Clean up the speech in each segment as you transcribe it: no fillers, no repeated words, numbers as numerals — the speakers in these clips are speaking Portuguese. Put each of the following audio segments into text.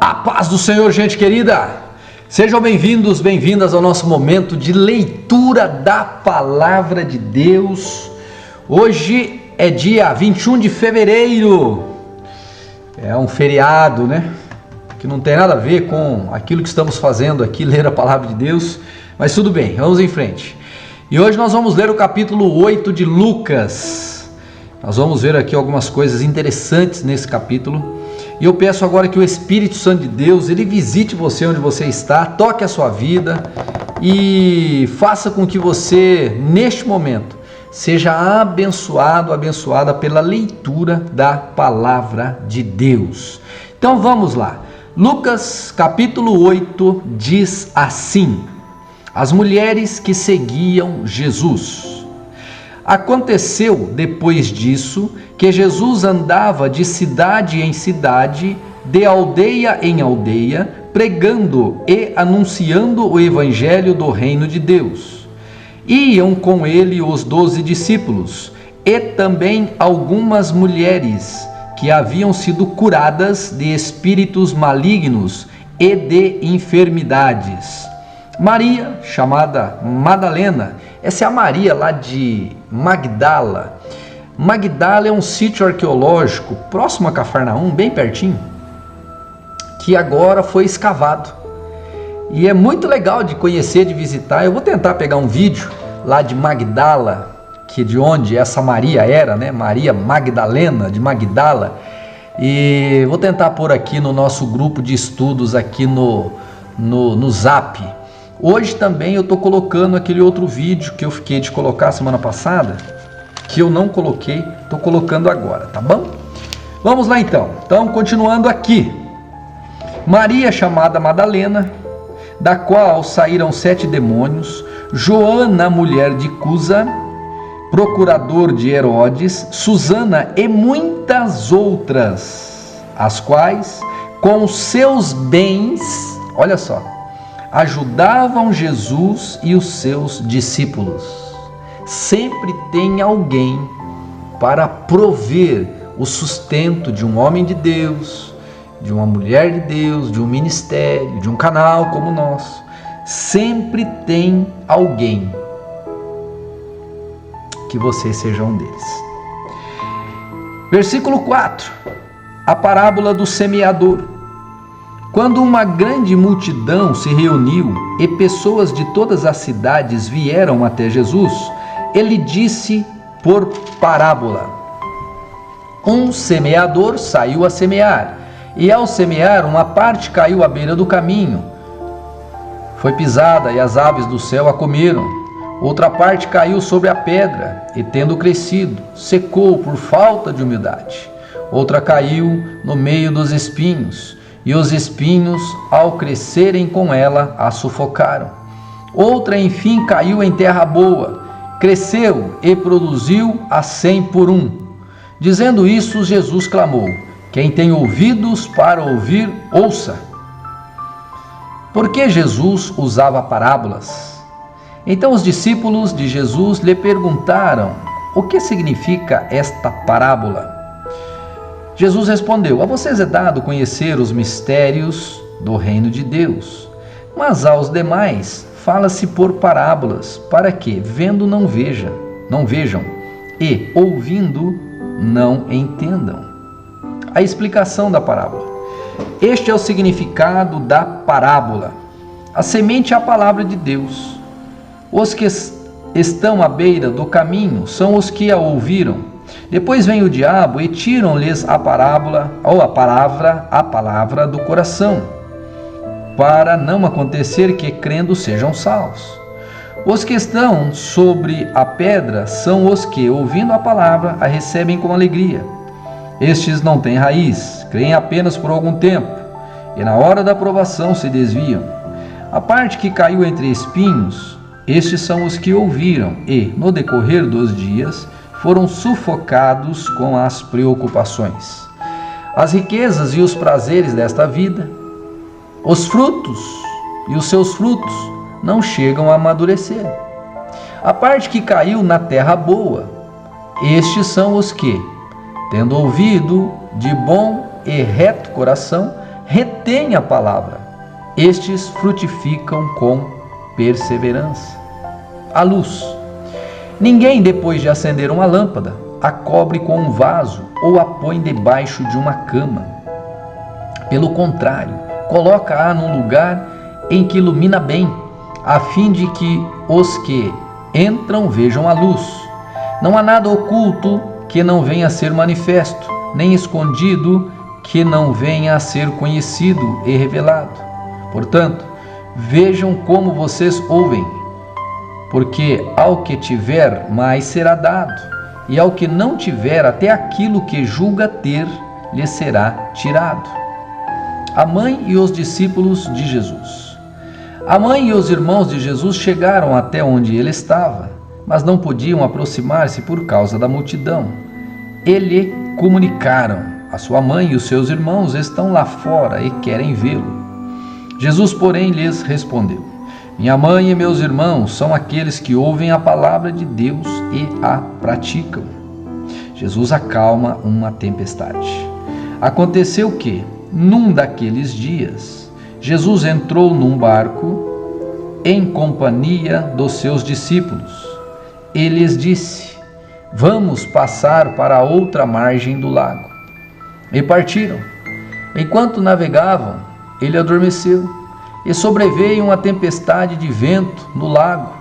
A paz do Senhor, gente querida! Sejam bem-vindos, bem-vindas ao nosso momento de leitura da Palavra de Deus. Hoje é dia 21 de fevereiro, é um feriado, né? Que não tem nada a ver com aquilo que estamos fazendo aqui, ler a Palavra de Deus, mas tudo bem, vamos em frente. E hoje nós vamos ler o capítulo 8 de Lucas. Nós vamos ver aqui algumas coisas interessantes nesse capítulo. E eu peço agora que o Espírito Santo de Deus, ele visite você onde você está, toque a sua vida e faça com que você, neste momento, seja abençoado, abençoada pela leitura da Palavra de Deus. Então vamos lá. Lucas capítulo 8 diz assim: as mulheres que seguiam Jesus. Aconteceu depois disso que Jesus andava de cidade em cidade, de aldeia em aldeia, pregando e anunciando o evangelho do reino de Deus. Iam com ele os 12 discípulos e também algumas mulheres que haviam sido curadas de espíritos malignos e de enfermidades. Maria, chamada Madalena, essa é a Maria lá de Magdala. Magdala é um sítio arqueológico próximo a Cafarnaum, bem pertinho, que agora foi escavado. E é muito legal de conhecer, de visitar. Eu vou tentar pegar um vídeo lá de Magdala, que é de onde essa Maria era, né? Maria Magdalena de Magdala. E vou tentar pôr aqui no nosso grupo de estudos aqui no Zap. Hoje também eu estou colocando aquele outro vídeo que eu fiquei de colocar semana passada, que eu não coloquei, estou colocando agora, tá bom? Vamos lá então. Então, continuando aqui. Maria, chamada Madalena, da qual saíram 7 demônios, Joana, mulher de Cusa, procurador de Herodes, Susana e muitas outras, as quais, com seus bens, olha só, ajudavam Jesus e os seus discípulos. Sempre tem alguém para prover o sustento de um homem de Deus, de uma mulher de Deus, de um ministério, de um canal como o nosso. Sempre tem alguém. Que você seja um deles. Versículo 4. A parábola do semeador. Quando uma grande multidão se reuniu e pessoas de todas as cidades vieram até Jesus, ele disse por parábola: um semeador saiu a semear, e ao semear, uma parte caiu à beira do caminho. Foi pisada e as aves do céu a comeram. Outra parte caiu sobre a pedra, e tendo crescido, secou por falta de umidade. Outra caiu no meio dos espinhos, e os espinhos, ao crescerem com ela, a sufocaram. Outra, enfim, caiu em terra boa, cresceu e produziu a 100 por 1. Dizendo isso, Jesus clamou: quem tem ouvidos para ouvir, ouça. Por que Jesus usava parábolas? Então os discípulos de Jesus lhe perguntaram: o que significa esta parábola? Jesus respondeu: a vocês é dado conhecer os mistérios do reino de Deus, mas aos demais fala-se por parábolas, para que, vendo não vejam, e ouvindo não entendam. A explicação da parábola. Este é o significado da parábola. A semente é a palavra de Deus. Os que estão à beira do caminho são os que a ouviram. Depois vem o diabo e tiram-lhes a parábola, ou a palavra do coração, para não acontecer que, crendo, sejam salvos. Os que estão sobre a pedra são os que, ouvindo a palavra, a recebem com alegria. Estes não têm raiz, creem apenas por algum tempo, e na hora da provação se desviam. A parte que caiu entre espinhos, estes são os que ouviram e, no decorrer dos dias, foram sufocados com as preocupações, as riquezas e os prazeres desta vida. Os frutos e os seus frutos não chegam a amadurecer. A parte que caiu na terra boa, estes são os que, tendo ouvido de bom e reto coração, retém a palavra. Estes frutificam com perseverança. A luz. Ninguém, depois de acender uma lâmpada, a cobre com um vaso ou a põe debaixo de uma cama. Pelo contrário, coloca-a num lugar em que ilumina bem, a fim de que os que entram vejam a luz. Não há nada oculto que não venha a ser manifesto, nem escondido que não venha a ser conhecido e revelado. Portanto, vejam como vocês ouvem, porque ao que tiver, mais será dado, e ao que não tiver, até aquilo que julga ter, lhe será tirado. A mãe e os discípulos de Jesus. A mãe e os irmãos de Jesus chegaram até onde ele estava, mas não podiam aproximar-se por causa da multidão. E lhe comunicaram: a sua mãe e os seus irmãos estão lá fora e querem vê-lo. Jesus, porém, lhes respondeu: minha mãe e meus irmãos são aqueles que ouvem a palavra de Deus e a praticam. Jesus acalma uma tempestade. Aconteceu que, num daqueles dias, Jesus entrou num barco em companhia dos seus discípulos e lhes disse: vamos passar para a outra margem do lago. E partiram. Enquanto navegavam, ele adormeceu, e sobreveio uma tempestade de vento no lago,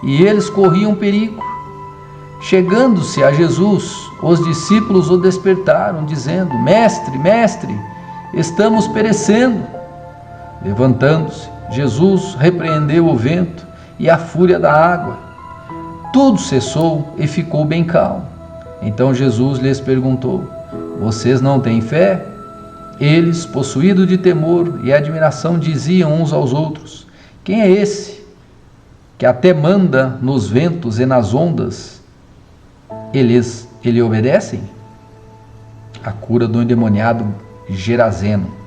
e eles corriam perigo. Chegando-se a Jesus, os discípulos o despertaram, dizendo: mestre, mestre, estamos perecendo. Levantando-se, Jesus repreendeu o vento e a fúria da água. Tudo cessou e ficou bem calmo. Então Jesus lhes perguntou: vocês não têm fé? Eles, possuídos de temor e admiração, diziam uns aos outros: quem é esse que até manda nos ventos e nas ondas? Eles lhe obedecem? A cura do endemoniado Gerazeno.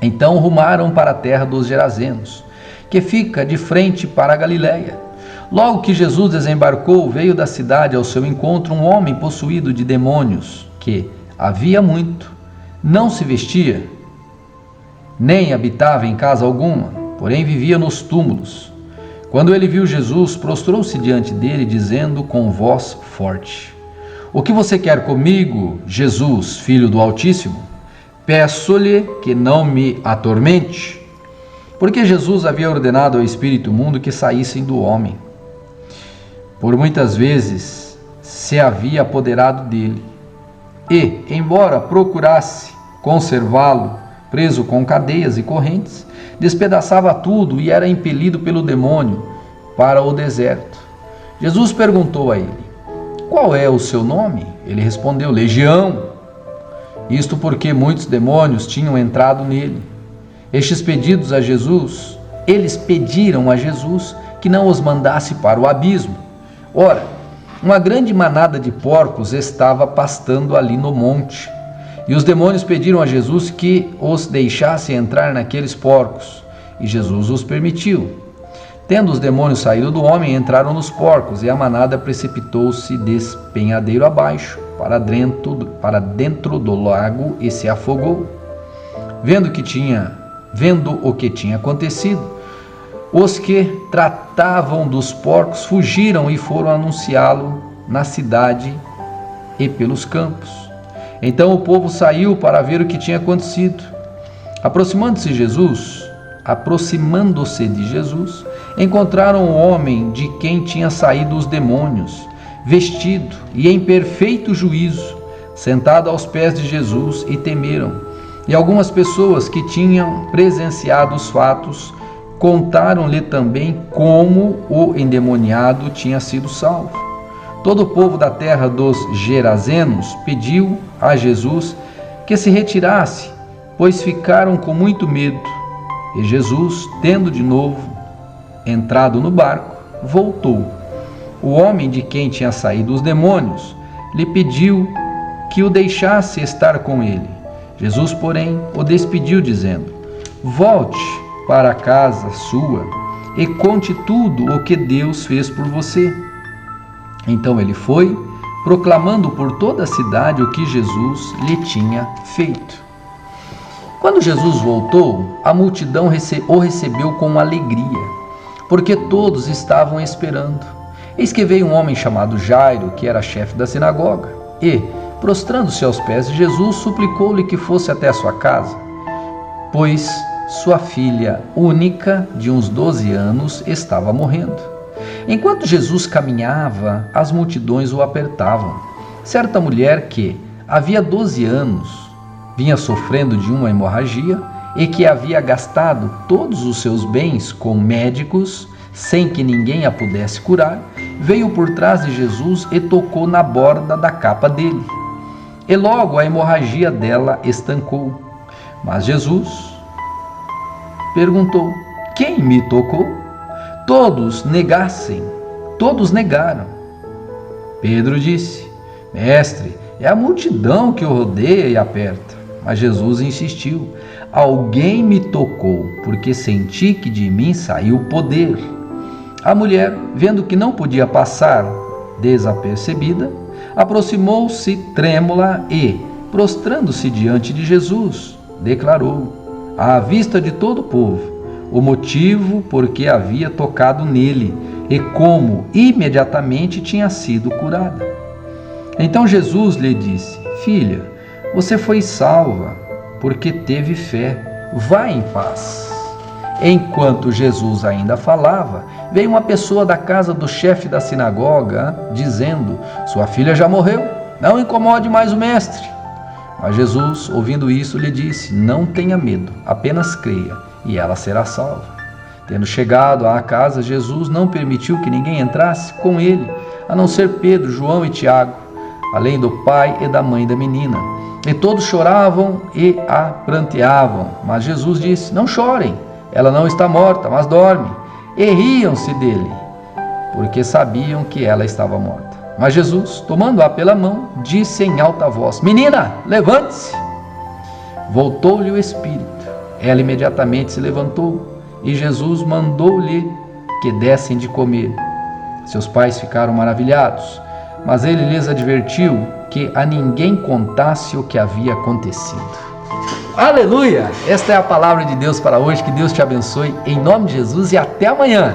Então rumaram para a terra dos Gerazenos, que fica de frente para a Galiléia. Logo que Jesus desembarcou, veio da cidade ao seu encontro um homem possuído de demônios, que havia muito não se vestia, nem habitava em casa alguma, porém vivia nos túmulos. Quando ele viu Jesus, prostrou-se diante dele, dizendo com voz forte: o que você quer comigo, Jesus, Filho do Altíssimo? Peço-lhe que não me atormente. Porque Jesus havia ordenado ao espírito imundo que saíssem do homem. Por muitas vezes se havia apoderado dele, e, embora procurasse conservá-lo preso com cadeias e correntes, despedaçava tudo e era impelido pelo demônio para o deserto. Jesus perguntou a ele: qual é o seu nome? Ele respondeu: Legião. Isto porque muitos demônios tinham entrado nele. Eles pediram a Jesus que não os mandasse para o abismo. Ora, uma grande manada de porcos estava pastando ali no monte. E os demônios pediram a Jesus que os deixasse entrar naqueles porcos. E Jesus os permitiu. Tendo os demônios saído do homem, entraram nos porcos, e a manada precipitou-se despenhadeiro abaixo, para dentro do lago, e se afogou. Vendo o que tinha acontecido, os que tratavam dos porcos fugiram e foram anunciá-lo na cidade e pelos campos. Então o povo saiu para ver o que tinha acontecido. Aproximando-se de Jesus, encontraram o homem de quem tinham saído os demônios, vestido e em perfeito juízo, sentado aos pés de Jesus, e temeram. E algumas pessoas que tinham presenciado os fatos contaram-lhe também como o endemoniado tinha sido salvo. Todo o povo da terra dos Gerazenos pediu a Jesus que se retirasse, pois ficaram com muito medo. E Jesus, tendo de novo entrado no barco, voltou. O homem de quem tinha saído os demônios lhe pediu que o deixasse estar com ele. Jesus, porém, o despediu, dizendo: volte para a casa sua e conte tudo o que Deus fez por você. Então ele foi, proclamando por toda a cidade o que Jesus lhe tinha feito. Quando Jesus voltou, a multidão o recebeu com alegria, porque todos estavam esperando. Eis que veio um homem chamado Jairo, que era chefe da sinagoga, e, prostrando-se aos pés de Jesus, suplicou-lhe que fosse até a sua casa, pois sua filha única, de uns 12 anos, estava morrendo. Enquanto Jesus caminhava, as multidões o apertavam. Certa mulher que, havia 12 anos, vinha sofrendo de uma hemorragia e que havia gastado todos os seus bens com médicos, sem que ninguém a pudesse curar, veio por trás de Jesus e tocou na borda da capa dele. E logo a hemorragia dela estancou. Mas Jesus perguntou: quem me tocou? Todos negaram. Pedro disse: Mestre, é a multidão que o rodeia e aperta. Mas Jesus insistiu: alguém me tocou, porque senti que de mim saiu poder. A mulher, vendo que não podia passar desapercebida, aproximou-se trêmula e, prostrando-se diante de Jesus, declarou, à vista de todo o povo, o motivo por que havia tocado nele e como imediatamente tinha sido curada. Então Jesus lhe disse: filha, você foi salva, porque teve fé. Vá em paz. Enquanto Jesus ainda falava, veio uma pessoa da casa do chefe da sinagoga, dizendo: sua filha já morreu, não incomode mais o mestre. Mas Jesus, ouvindo isso, lhe disse: não tenha medo, apenas creia, e ela será salva. Tendo chegado à casa, Jesus não permitiu que ninguém entrasse com ele, a não ser Pedro, João e Tiago, além do pai e da mãe da menina. E todos choravam e a pranteavam. Mas Jesus disse: não chorem, ela não está morta, mas dorme. E riam-se dele, porque sabiam que ela estava morta. Mas Jesus, tomando-a pela mão, disse em alta voz: menina, levante-se. Voltou-lhe o espírito. Ela imediatamente se levantou, e Jesus mandou-lhe que dessem de comer. Seus pais ficaram maravilhados, mas ele lhes advertiu que a ninguém contasse o que havia acontecido. Aleluia! Esta é a palavra de Deus para hoje. Que Deus te abençoe em nome de Jesus e até amanhã.